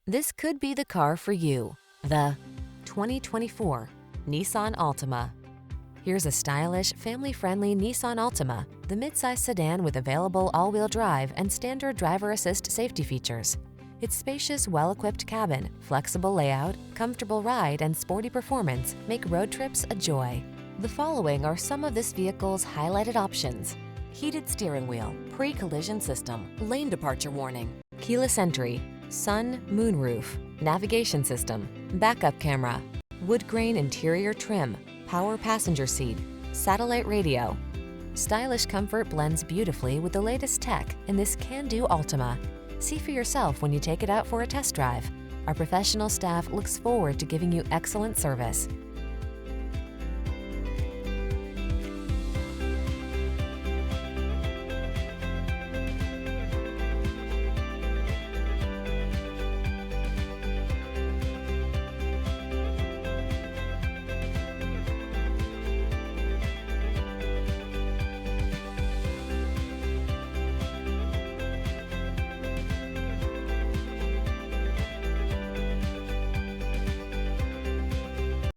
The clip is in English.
This could be the car for you. The 2024 Nissan Altima. Here's a stylish, family-friendly Nissan Altima, the midsize sedan with available all-wheel drive and standard driver assist safety features. Its spacious, well-equipped cabin, flexible layout, comfortable ride, and sporty performance make road trips a joy. The following are some of this vehicle's highlighted options: heated steering wheel, pre-collision system, lane departure warning, keyless entry, sun, moonroof, navigation system, backup camera, woodgrain interior trim, power passenger seat, satellite radio. Stylish comfort blends beautifully with the latest tech in this can-do Altima. See for yourself when you take it out for a test drive. Our professional staff looks forward to giving you excellent service.